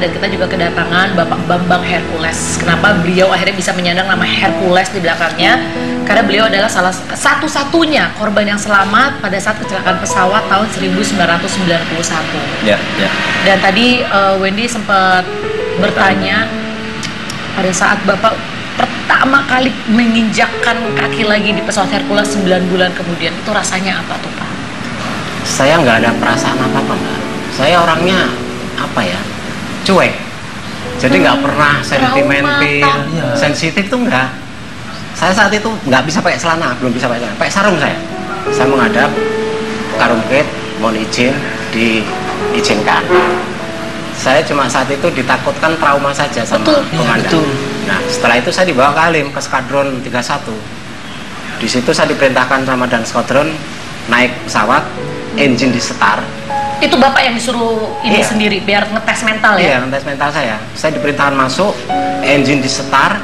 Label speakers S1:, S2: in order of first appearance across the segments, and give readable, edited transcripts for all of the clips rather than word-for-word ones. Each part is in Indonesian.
S1: dan kita juga kedatangan Bapak Bambang Hercules. Kenapa beliau akhirnya bisa menyandang nama Hercules di belakangnya? Karena beliau adalah salah satu-satunya korban yang selamat pada saat kecelakaan pesawat tahun 1991.
S2: Ya.
S1: Dan tadi Wendy sempat bertanya pada saat Bapak pertama kali menginjakkan kaki lagi di pesawat Hercules 9 bulan kemudian, itu rasanya apa tuh Pak?
S3: Saya nggak ada perasaan apa-apa, Mbak. Saya orangnya apa ya, cuek. Jadi nggak pernah sentimental, sensitif tuh nggak. Saya saat itu nggak bisa pakai celana, belum bisa pakai celana, pakai sarung saya. Saya menghadap Karumpit, mohon izin, diizinkan. Saya cuma saat itu ditakutkan trauma saja sama komandan. Nah, setelah itu saya dibawa ke Halim, ke Skadron 31. Di situ saya diperintahkan sama dan Skadron naik pesawat, engine di setar.
S1: Itu Bapak yang disuruh ini sendiri, biar ngetes mental ya?
S3: Iya, ngetes mental saya. Saya diperintahkan masuk, engine di setar.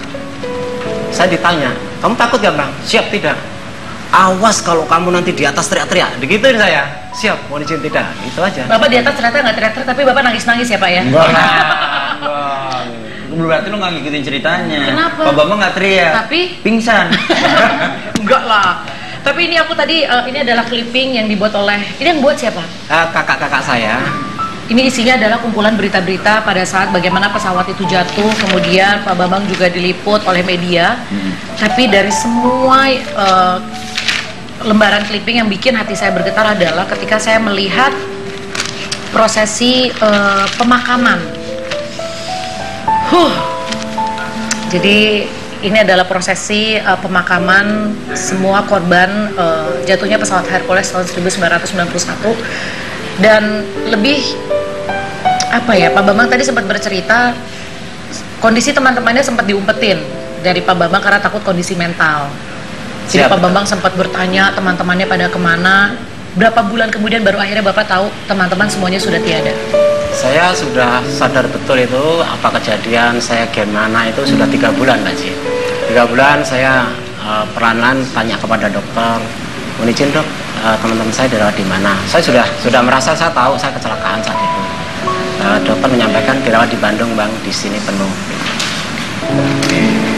S3: Saya ditanya, kamu takut gak Bang? Siap, tidak. Awas kalau kamu nanti di atas teriak-teriak. Digituin saya. Siap, mohon izin tidak. Itu aja.
S1: Bapak di atas ternyata nggak teriak-teriak, tapi Bapak nangis-nangis ya Pak ya?
S2: Enggak. Berarti lu nggak ngikutin ceritanya.
S1: Kenapa?
S2: Pak Bambang nggak teriak.
S1: Tapi?
S2: Pingsan.
S1: Enggak lah. Tapi ini aku tadi, ini adalah clipping yang dibuat oleh, ini yang buat siapa?
S3: Kakak-kakak saya.
S1: Ini isinya adalah kumpulan berita-berita pada saat bagaimana pesawat itu jatuh, kemudian Pak Bambang juga diliput oleh media. Tapi dari semua lembaran clipping yang bikin hati saya bergetar adalah ketika saya melihat prosesi pemakaman. Jadi ini adalah prosesi pemakaman semua korban jatuhnya pesawat Hercules tahun 1991. Dan lebih apa ya, Pak Bambang tadi sempat bercerita kondisi teman-temannya sempat diumpetin dari Pak Bambang karena takut kondisi mental. Jadi Pak Bambang sempat bertanya teman-temannya pada kemana. Berapa bulan kemudian baru akhirnya Bapak tahu teman-teman semuanya sudah tiada.
S3: Saya sudah sadar betul itu apa kejadian, saya gimana itu sudah 3 bulan Mbak Ji. 3 bulan saya pelan-pelan tanya kepada dokter, mohon izin dok, teman-teman saya dirawat di mana. Saya sudah merasa, saya tahu saya kecelakaan saat itu. Dokter menyampaikan dirawat di Bandung Bang, di sini penuh.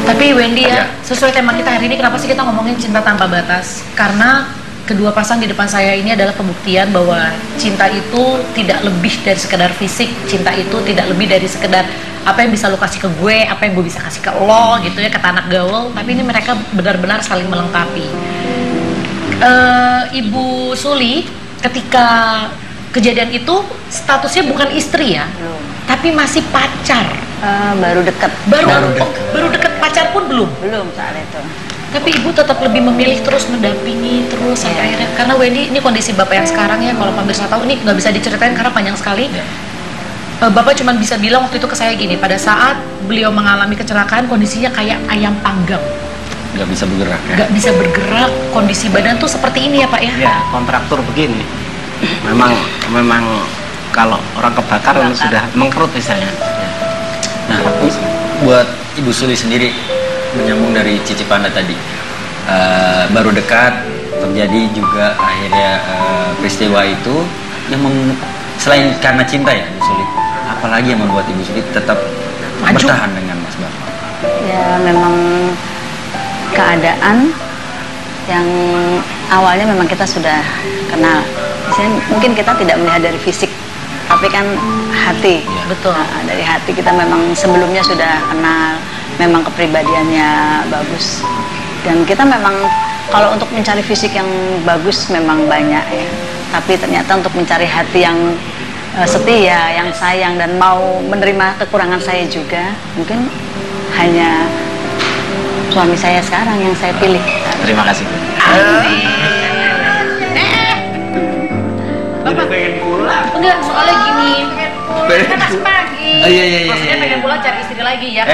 S1: Tapi Wendy ya, sesuai tema kita hari ini, kenapa sih kita ngomongin cinta tanpa batas? Karena kedua pasang di depan saya ini adalah pembuktian bahwa cinta itu tidak lebih dari sekedar fisik. Cinta itu tidak lebih dari sekedar apa yang bisa lo kasih ke gue, apa yang gue bisa kasih ke lo gitu ya, kata anak gaul. Tapi ini mereka benar-benar saling melengkapi. Ibu Suli ketika kejadian itu statusnya bukan istri ya, tapi masih pacar.
S4: Baru dekat.
S1: Baru dekat, pacar pun belum
S4: saat itu.
S1: Tapi ibu tetap lebih memilih terus mendampingi terus sampai akhirnya, karena Wendy ini kondisi bapak yang sekarang ya, kalau pemirsa tahu ini nggak bisa diceritain karena panjang sekali. Bapak cuma bisa bilang waktu itu ke saya gini, pada saat beliau mengalami kecelakaan kondisinya kayak ayam panggang,
S2: Nggak bisa bergerak ya?
S1: nggak bisa bergerak, kondisi badan tuh seperti ini ya Pak ya?
S3: Ya, kontraktur begini. Memang kalau orang kebakar sudah mengkerut misalnya.
S2: Nah, buat Ibu Suli sendiri, menyambung dari Cici Panda tadi, baru dekat terjadi juga akhirnya peristiwa itu yang selain karena cinta ya Ibu Suli, apalagi yang membuat Ibu Suli tetap bertahan dengan Mas Bambang?
S4: Ya memang keadaan yang awalnya memang kita sudah kenal. Misalnya mungkin kita tidak melihat dari fisik, tapi kan hati.
S1: Ya, betul.
S4: Nah, dari hati kita memang sebelumnya sudah kenal, memang kepribadiannya bagus. Dan kita memang kalau untuk mencari fisik yang bagus memang banyak ya. Tapi ternyata untuk mencari hati yang setia, yang sayang dan mau menerima kekurangan saya juga, mungkin hanya suami saya sekarang yang saya pilih.
S3: Terima kasih.
S1: Bapak pengen pulang? Enggak, soalnya gini. Kan masih pagi. Maksudnya pengen pulang cari istri lagi ya.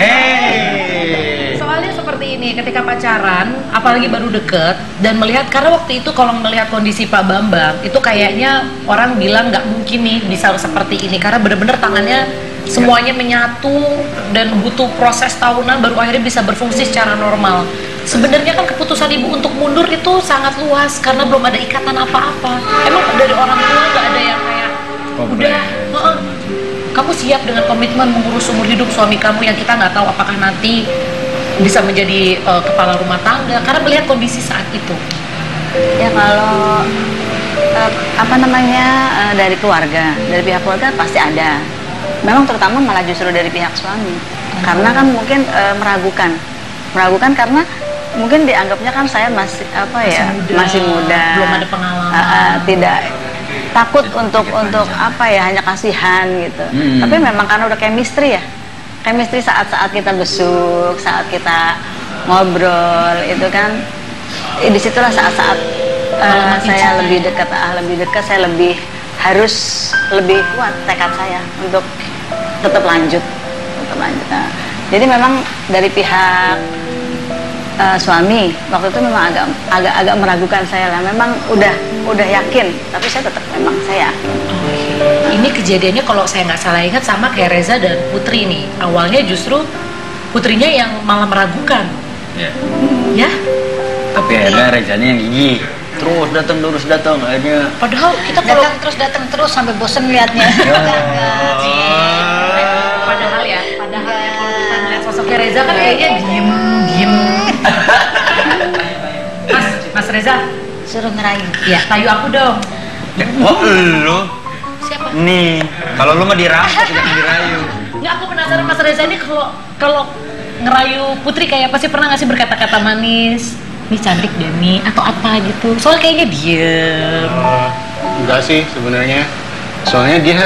S1: Soalnya seperti ini, ketika pacaran, apalagi baru deket dan melihat, karena waktu itu kalau melihat kondisi Pak Bambang itu kayaknya orang bilang nggak mungkin nih bisa seperti ini, karena bener-bener tangannya semuanya menyatu dan butuh proses tahunan baru akhirnya bisa berfungsi secara normal. Sebenarnya kan keputusan ibu untuk mundur itu sangat luas karena belum ada ikatan apa-apa. Emang dari orang tua nggak ada yang kayak udah kamu siap dengan komitmen mengurus umur hidup suami kamu yang kita nggak tahu apakah nanti bisa menjadi kepala rumah tangga karena melihat kondisi saat itu?
S4: Ya kalau dari keluarga, dari pihak keluarga pasti ada. Memang terutama malah justru dari pihak suami, karena kan mungkin meragukan karena mungkin dianggapnya kan saya masih masih muda,
S1: belum ada pengalaman,
S4: tidak takut untuk hanya kasihan gitu. Tapi memang karena udah chemistry saat kita besuk, saat kita ngobrol itu kan, disitulah saat saya lebih dekat, saya harus lebih kuat tekad saya untuk tetap lanjut. Nah, jadi memang dari pihak suami waktu itu memang agak meragukan saya lah. Memang udah yakin, tapi saya tetap memang saya.
S1: Ini kejadiannya kalau saya nggak salah ingat sama kayak Reza dan Putri nih. Awalnya justru Putrinya yang malah meragukan. Ya.
S2: Tapi akhirnya Rezanya yang gigih. Terus datang akhirnya.
S1: Padahal kita kalau
S5: terus datang sampai bosen liatnya.
S1: Padahal kalau kita melihat sosoknya Reza kan kayaknya diem. Mas Reza
S5: Suruh ngerayu.
S1: Ya, rayu aku dong.
S2: Oh, lu?
S1: Siapa?
S2: Nih, kalau lu mah dirampok jangan dirayu.
S1: Nggak, aku penasaran Mas Reza ini kalau ngerayu Putri kayak apa sih, pernah nggak sih berkata-kata manis? Nih cantik deh nih, atau apa gitu. Soalnya kayaknya diem.
S6: Enggak sih sebenarnya. Soalnya dia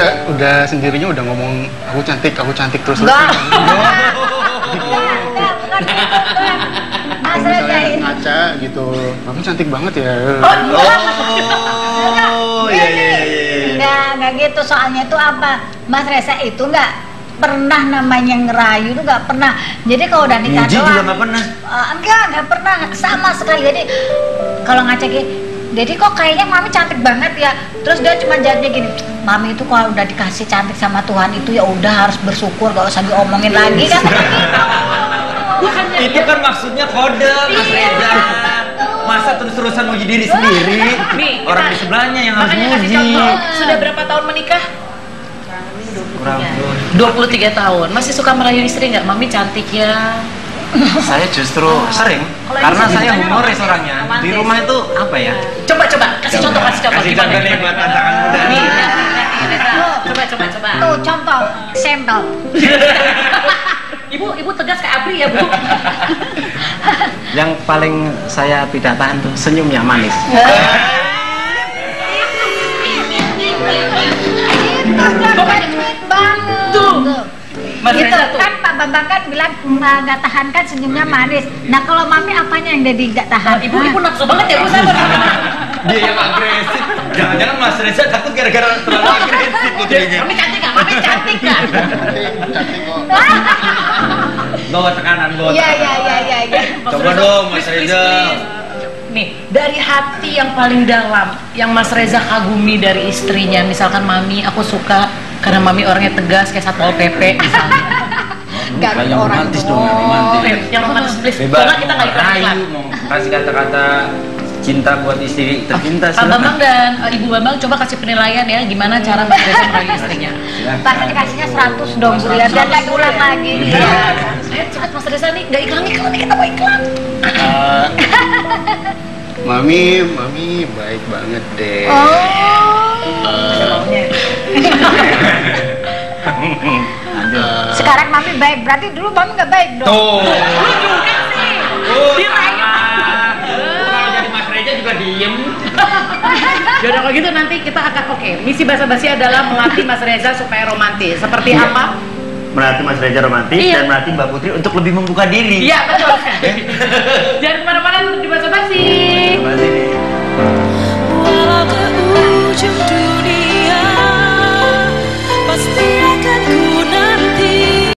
S6: sendirinya udah ngomong aku cantik terus.
S5: Enggak.
S6: Misalnya ngaca gitu, kamu cantik banget ya.
S2: Oh, iya.
S5: Enggak gitu, soalnya itu apa? Mas Reza itu enggak pernah namanya ngerayu, itu nggak pernah. Jadi kalau udah nikah
S2: Muji
S5: doang
S2: juga nggak pernah.
S5: Nggak pernah sama sekali. Jadi kalau ngacak jadi kok kayaknya mami cantik banget ya. Terus dia cuma jawabnya gini, mami itu kalau udah dikasih cantik sama Tuhan itu ya udah harus bersyukur, gak usah diomongin lagi kan.
S2: Itu kan maksudnya kode, Mas Reza. Masa terus-terusan muji diri sendiri?
S1: Nih,
S2: orang di sebelahnya yang harus
S1: makanya kasih
S2: muji.
S1: contoh. Sudah berapa tahun menikah?
S2: Kurang
S1: 23 tahun. Masih suka merayu istri nggak? Mami cantik ya.
S3: Saya justru sering,
S1: Kalau
S3: karena
S1: ini
S3: saya
S1: sih
S3: humoris orangnya.
S1: romantis.
S3: Di rumah itu apa ya?
S1: Coba kasih contoh.
S2: Kasih contoh nih buat tantangan muda
S1: Nih,
S2: nih.
S1: coba.
S5: Tuh contoh, sampel.
S1: Ibu tegas kayak Abri ya, Bu.
S3: Yang paling saya tidak tahan tuh senyumnya manis.
S1: Tuh. Mas
S5: Gitu
S1: Reza tuh.
S5: kan Pak Bambang kan bilang nggak tahan kan senyumnya manis. Nah kalau mami apanya yang jadi nggak tahan?
S1: Ibu nafsu banget ya, Bu, sabar.
S2: Dia yang agresif. Jangan-jangan Mas Reza takut gara-gara terlalu agresif putrinya.
S1: Mami cantik nggak? Mami cantik nggak?
S6: Cantik kok.
S2: Bawa tekanan.
S5: Iya.
S2: Coba dong Mas Reza.
S1: Nih, dari hati yang paling dalam yang Mas Reza kagumi dari istrinya, misalkan mami aku suka karena mami orangnya tegas kayak Satpol PP misalnya.
S2: Yang romantis dong, yang romantis.
S1: Yang romantis please.
S2: Bebas
S1: Soalnya kita nggak iklan.
S2: rayu, mau kasih kata-kata cinta buat istri tercinta.
S1: Pak Bambang dan Ibu Bambang coba kasih penilaian ya, gimana cara Mas Reza merayu istrinya.
S5: Pasti dikasihnya 100 dong, biar nggak diulang lagi.
S1: Saya cepat Mas Reza nih, nggak iklan nih, kita mau iklan.
S6: Mami baik banget deh.
S5: Sekarang mami baik, berarti dulu mami nggak baik dong.
S2: Tuh.
S1: Dirayu.
S2: Kalau jadi Mas Reza juga diem.
S1: Yaudah kalau gitu nanti kita akan misi basa-basi adalah melatih Mas Reza supaya romantis. Seperti apa?
S2: Melatih Mas Reza romantis dan melatih Mbak Putri untuk lebih membuka diri.
S1: Iya betul. Jangan kemana-mana di basa-basi.